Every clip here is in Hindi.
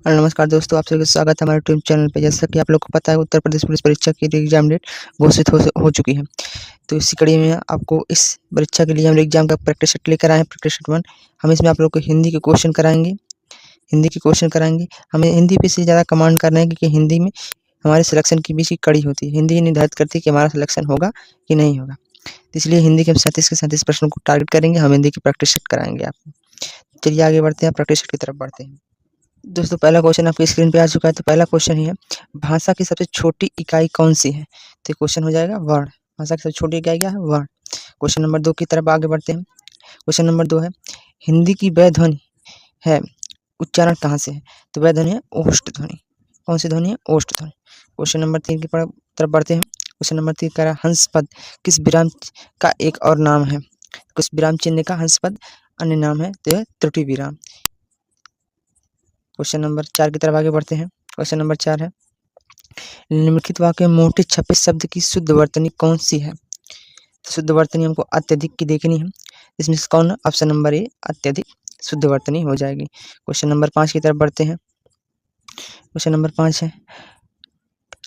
नमस्कार दोस्तों, आप सभी का स्वागत है हमारे यूट्यूब चैनल पे। जैसा कि आप लोग को पता है, उत्तर प्रदेश पुलिस परीक्षा की एग्जाम डेट घोषित हो चुकी है। तो इसी कड़ी में आपको इस परीक्षा के लिए हम एग्जाम का प्रैक्टिस सेट लेकर आए हैं, प्रैक्टिस सेट 1। हम इसमें आप लोग को हिंदी के क्वेश्चन कराएंगे। हमें हिंदी पे से ज़्यादा कमांड करना है, क्योंकि हिंदी में हमारे सिलेक्शन की बीच की कड़ी होती है। हिंदी निर्धारित करती है कि हमारा सिलेक्शन होगा कि नहीं होगा। तो इसलिए हिंदी के हम 37 के 37 प्रश्नों को टारगेट करेंगे। हम हिंदी की प्रैक्टिस सेट कराएंगे आपको। चलिए आगे बढ़ते हैं, प्रैक्टिस सेट की तरफ बढ़ते हैं। दोस्तों, पहला क्वेश्चन आपकी स्क्रीन पे आ चुका है। तो पहला क्वेश्चन ही है, भाषा की सबसे छोटी इकाई कौन सी है? तो ये क्वेश्चन हो जाएगा वर्ण। भाषा की सबसे छोटी इकाई क्या है? वर्ण। क्वेश्चन नंबर 2 की तरफ आगे बढ़ते हैं। क्वेश्चन नंबर 2 है, हिंदी की वह ध्वनि है, उच्चारण कहाँ से है? तो वह ध्वनि है ओष्ठ ध्वनि। कौन सी ध्वनि है? ओष्ठ ध्वनि। क्वेश्चन नंबर 3 की तरफ बढ़ते हैं। क्वेश्चन नंबर 3 कह रहा है, हंस पद किस विराम का एक और नाम है? कुछ विराम चिन्ह का हंस पद अन्य नाम है, तो यह त्रुटि विराम। क्वेश्चन नंबर 4 की तरफ आगे बढ़ते हैं। क्वेश्चन नंबर 4 है, निम्नलिखित वाक्य में मोटे छपे शब्द की शुद्ध वर्तनी कौन सी है? शुद्ध वर्तनी हमको अत्यधिक की देखनी है। इसमें से कौन? ऑप्शन नंबर ए अत्यधिक शुद्ध वर्तनी हो जाएगी। क्वेश्चन नंबर 5 की तरफ बढ़ते हैं। क्वेश्चन नंबर 5 है,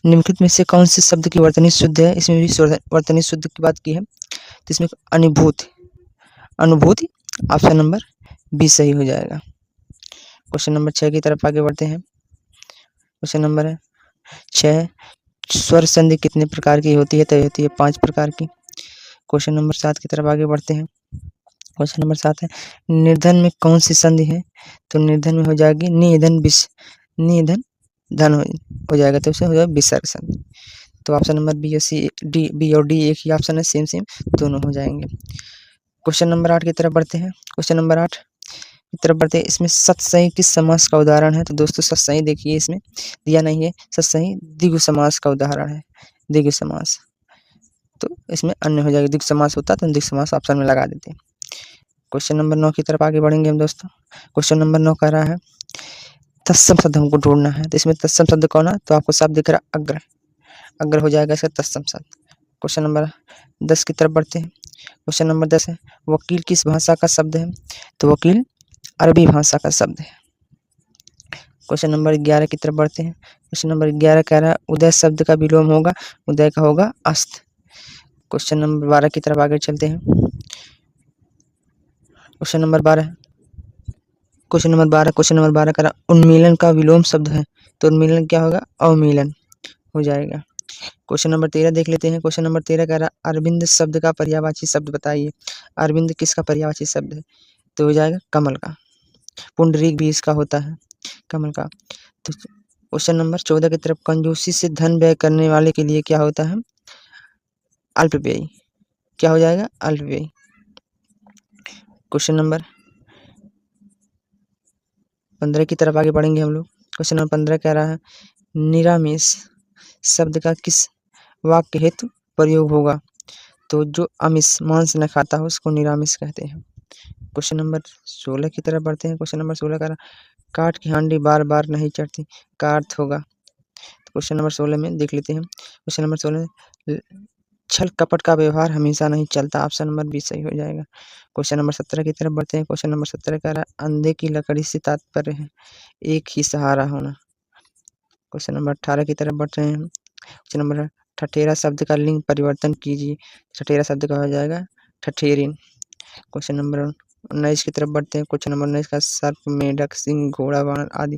निम्नलिखित में से कौन से शब्द की वर्तनी शुद्ध है? इसमें भी वर्तनी शुद्ध की बात की है। तो इसमें अनुभूति ऑप्शन नंबर बी सही हो जाएगा। क्वेश्चन नंबर 6 की तरफ आगे बढ़ते हैं। क्वेश्चन नंबर है 6, स्वर संधि कितने प्रकार की होती है? तो होती है 5 प्रकार की। क्वेश्चन नंबर 7 की तरफ आगे बढ़ते हैं। क्वेश्चन नंबर 7 है, निर्धन में कौन सी संधि है? तो निर्धन में हो जाएगी निधन धन हो जाएगा, तो उसे हो जाएगा विसर्ग संधि। तो ऑप्शन नंबर बी और डी एक ही ऑप्शन है, सेम दोनों हो जाएंगे। क्वेश्चन नंबर 8 की तरफ बढ़ते हैं। क्वेश्चन नंबर 8 की तरफ बढ़ते हैं। इसमें सत्सही किस समास का उदाहरण है? तो दोस्तों, सत्सही देखिए इसमें दिया नहीं है। सत्सही द्विगु समास का उदाहरण है, द्विगु समास। तो इसमें अन्य हो जाएगा। द्विगु समास होता तो द्विगु समास ऑप्शन में लगा देते हैं। क्वेश्चन नंबर 9 की तरफ आगे बढ़ेंगे हम दोस्तों। क्वेश्चन नंबर 9 कह रहा है, तत्सम शब्द हमको ढूंढना है। तो इसमें तत्सम शब्द कौन है? तो आपको शब्द दिख रहा है अग्र। अग्र हो जाएगा इसका तत्सम शब्द। क्वेश्चन नंबर 10 की तरफ बढ़ते हैं। क्वेश्चन नंबर 10 है, वकील किस भाषा का शब्द है? तो वकील अरबी भाषा का शब्द है। क्वेश्चन नंबर 11 की तरफ बढ़ते हैं। क्वेश्चन नंबर 11 कह रहा है, उदय शब्द का विलोम होगा, उदय का होगा अस्त। क्वेश्चन नंबर 12 की तरफ आगे चलते हैं। क्वेश्चन नंबर 12 कह रहा, उन्मीलन का विलोम शब्द है। तो उन्मीलन क्या होगा? अवमीलन हो जाएगा। क्वेश्चन नंबर 13 देख लेते हैं। क्वेश्चन नंबर 13 कह रहा, अरविंद शब्द का पर्यायवाची शब्द बताइए। अरविंद किसका पर्यायवाची शब्द है? तो हो जाएगा कमल का। पुंडरीक भी इसका होता है, कमल का। तो क्वेश्चन नंबर 14 की तरफ, कंजूसी से धन व्यय करने वाले के लिए क्या होता है? अल्पव्ययी। क्या हो जाएगा? अल्पव्ययी। क्वेश्चन नंबर 15 की तरफ आगे बढ़ेंगे हम लोग। क्वेश्चन नंबर 15 कह रहा है, निरामिष शब्द का किस वाक्य हेतु प्रयोग होगा? तो जो आमिष मांस न खाता हो उसको निरामिष कहते हैं। क्वेश्चन नंबर 16 की तरफ बढ़ते हैं। क्वेश्चन नंबर 16 कह रहा, काठ की हांडी बार बार नहीं चढ़ती, का अर्थ होगा? तो क्वेश्चन नंबर 16 में देख लेते हैं। क्वेश्चन नंबर 16 में, छल कपट का व्यवहार हमेशा नहीं चलता, ऑप्शन नंबर बी सही हो जाएगा। क्वेश्चन नंबर 17 की तरफ बढ़ते हैं। क्वेश्चन नंबर 17 कह रहा है, अंधे की लकड़ी से तात्पर्य है एक ही सहारा होना। क्वेश्चन नंबर 18 की तरफ बढ़ रहे हैं। क्वेश्चन नंबर, ठठेरा शब्द का लिंग परिवर्तन कीजिए। ठठेरा शब्द का हो जाएगा ठठेरिन। क्वेश्चन नंबर 19 की तरफ बढ़ते हैं। क्वेश्चन नंबर 19 का, सर्प, मेढक, सिंह, घोड़ा, वानर आदि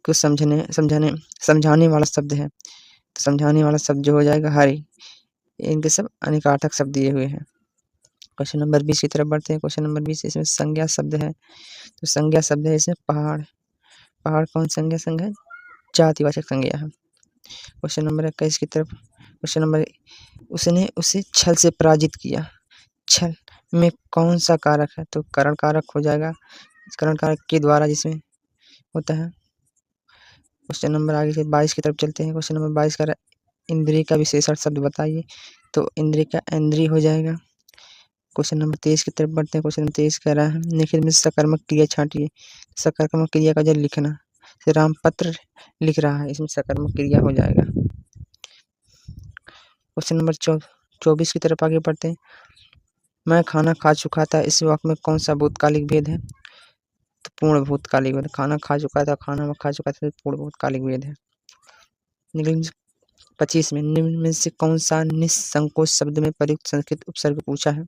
को समझाने वाला शब्द है। तो समझाने वाला शब्द जो हो जाएगा हरि। इनके सब अनेकार्थक शब्द दिए हुए हैं। क्वेश्चन नंबर 20 की तरफ बढ़ते हैं। क्वेश्चन नंबर 20 इसमें संज्ञा शब्द है। तो संज्ञा शब्द है इसमें पहाड़। पहाड़ कौन संज्ञा है? जातिवाचक संज्ञा है। क्वेश्चन नंबर 21 की तरफ, क्वेश्चन नंबर, उसने उसे छल से पराजित किया। छल में कौन सा कारक है? तो करण कारक हो जाएगा, करण कारक के द्वारा जिसमें होता है। क्वेश्चन नंबर आगे से 22 की तरफ चलते हैं। क्वेश्चन नंबर 22 का, इंद्रिय का विशेषण शब्द बताइए। तो इंद्रिय का इंद्रिय हो जाएगा। क्वेश्चन नंबर 23 की तरफ बढ़ते हैं। क्वेश्चन नंबर 23 कह रहा है, निखिल में सकर्मक क्रिया छांटिए। सकर्मक क्रिया का जो लिखना, रामपत्र लिख रहा है, इसमें सकर्मक क्रिया हो जाएगा। क्वेश्चन नंबर 24 की तरफ आगे बढ़ते हैं। मैं खाना खा चुका था, इस वाक्य में कौन सा भूतकालिक भेद है? तो पूर्ण भूतकालिक वेद, खाना खा चुका था, खाना खा चुका था, तो पूर्ण भूतकालिक वेद है। निम्न 25 में निम्न में से कौन सा निस्संकोच शब्द में प्रयुक्त संस्कृत उपसर्ग पूछा है?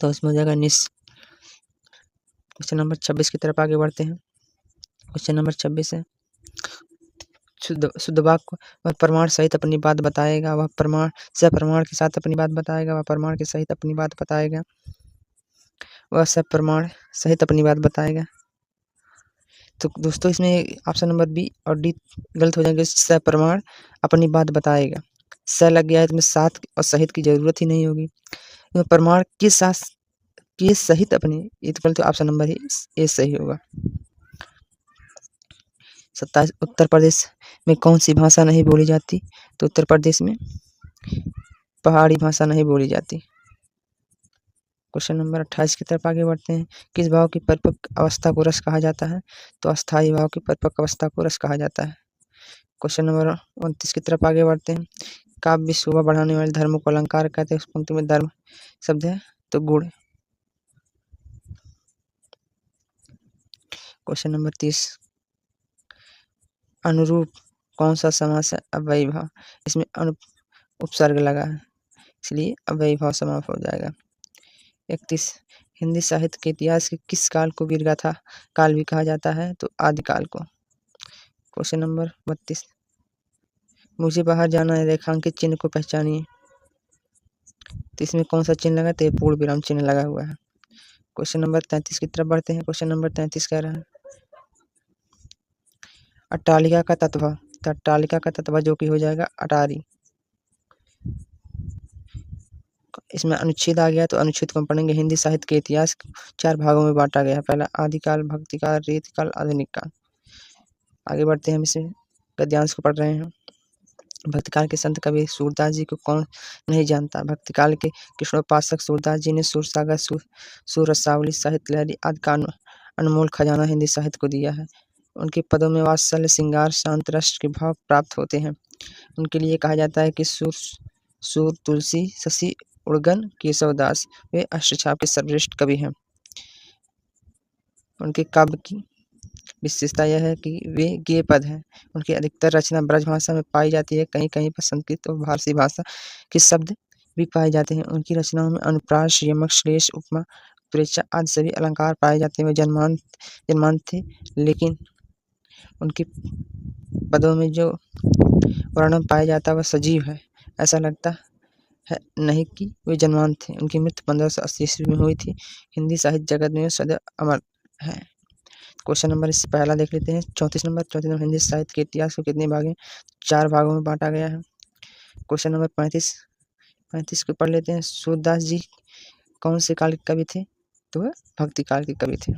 तो उसमें हो जाएगा निस। क्वेश्चन नंबर 26 की तरफ आगे बढ़ते हैं। क्वेश्चन नंबर 26 है शुद्ध वाक्य वह प्रमाण सहित अपनी बात बताएगा, वह प्रमाण सप्रमाण के साथ अपनी बात बताएगा, वह प्रमाण के सहित अपनी बात बताएगा, वह सप्रमाण सहित अपनी बात बताएगा। तो दोस्तों इसमें ऑप्शन नंबर बी और डी गलत हो जाएंगे। सप्रमाण अपनी बात बताएगा, स लग गया है, इसमें साथ और सहित की जरूरत ही नहीं होगी। तो प्रमाण के साथ के सहित अपनी, ये तो गलत, ऑप्शन नंबर ए सही होगा। 27 उत्तर प्रदेश में कौन सी भाषा नहीं बोली जाती? तो उत्तर प्रदेश में पहाड़ी भाषा नहीं बोली जाती। क्वेश्चन नंबर 28 की तरफ आगे बढ़ते हैं। किस भाव की परिपक्व अवस्था को रस कहा जाता है? तो अस्थायी भाव की परिपक्व अवस्था को रस कहा जाता है। क्वेश्चन नंबर 29 की तरफ आगे बढ़ते हैं। काव्य शोभा बढ़ाने वाले धर्म को अलंकार कहते हैं। उस पंक्ति में धर्म शब्द है तो गुण। क्वेश्चन नंबर 30 अनुरूप कौन सा समास है? अव्ययी भाव, इसमें उपसर्ग लगा है इसलिए अव्ययी भाव समास हो जाएगा। 31 हिंदी साहित्य के इतिहास के किस काल को वीरगाथा काल भी कहा जाता है? तो आदिकाल को। क्वेश्चन नंबर 32 मुझे बाहर जाना है, रेखांकित चिन्ह को पहचानिए। तो इसमें कौन सा चिन्ह लगा? तो पूर्ण विराम चिन्ह लगा हुआ है। क्वेश्चन नंबर 33 की तरफ बढ़ते हैं। क्वेश्चन नंबर 33 कह रहा है अट्टालिका का तत्व, तो अट्टालिका का तत्व जो कि हो जाएगा अटारी। इसमें अनुच्छेद आ गया तो अनुच्छेद को हम पढ़ेंगे। हिंदी साहित्य के इतिहास 4 भागों में बांटा गया है। पहला आदिकाल, भक्तिकाल, रीतिकाल, आधुनिक काल। आगे बढ़ते हैं, हम इसे गद्यांश को पढ़ रहे हैं। भक्तिकाल के संत कवि सूरदास जी को कौन नहीं जानता? भक्तिकाल के कृष्णोपासक सूरदास जी ने सूरसागर, सुरसावली, साहित्य लहरी आदि का अनमोल खजाना हिंदी साहित्य को दिया है। उनके पदों में वात्सल्य, श्रृंगार, शांत रस के भाव प्राप्त होते हैं। उनके लिए कहा जाता है कि सूर, तुलसी, शशि उड़गन, केशवदास वे अष्टछाप के सर्वश्रेष्ठ कवि हैं। उनके काव्य की विशेषता यह है कि वे गेय पद हैं। उनकी अधिकतर रचना ब्रज भाषा में पाई जाती है। कहीं कहीं पर संस्कृत और फारसी भाषा के शब्द भी पाए जाते हैं। उनकी रचनाओं में अनुप्रास, यमक, श्लेष, उपमा, प्रेक्षा आदि सभी अलंकार पाए जाते हैं। वे जन्मांत थे, लेकिन उनके पदों में जो वर्णन पाया जाता है वह सजीव है। ऐसा लगता है नहीं कि वे जन्मांत थे। उनकी मृत्यु 1580 ईस्वी में हुई थी। हिंदी साहित्य जगत में सदैव अमर है। क्वेश्चन नंबर इससे पहला देख लेते हैं। 34 नंबर हिंदी साहित्य के इतिहास को कितने भाग में? 4 भागों में बांटा गया है। क्वेश्चन नंबर 35 को पढ़ लेते हैं। सूरदास जी कौन से काल के कवि थे? तो वह भक्ति काल के कवि थे।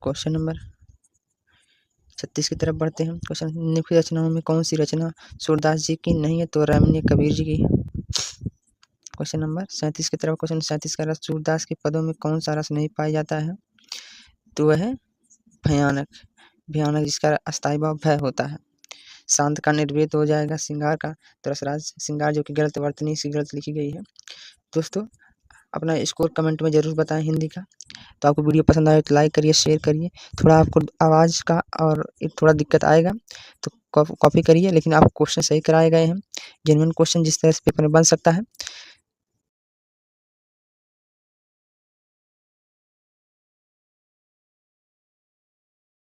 क्वेश्चन नंबर 36 की तरफ बढ़ते हैं। क्वेश्चन निम्नलिखित रचनाओं में कौन सी रचना सूरदास जी की नहीं है? तो रमणीय कबीर जी की है। क्वेश्चन नंबर 37 की तरफ। क्वेश्चन 37 का रस सूरदास के पदों में कौन सा रस नहीं पाया जाता है? तो वह है भयानक, जिसका अस्थायी भाव भय होता है। शांत का निर्वेद हो जाएगा। श्रृंगार का तो रसराज श्रृंगार जो कि गलत वर्तनी से गलत लिखी गई है। दोस्तों अपना स्कोर कमेंट में जरूर बताएं हिंदी का। तो आपको वीडियो पसंद आए तो लाइक करिए, शेयर करिए। थोड़ा आपको आवाज़ का और थोड़ा दिक्कत आएगा तो कॉपी करिए, लेकिन आप क्वेश्चन सही कराए गए हैं। जेन्युइन क्वेश्चन जिस तरह से पेपर में बन सकता है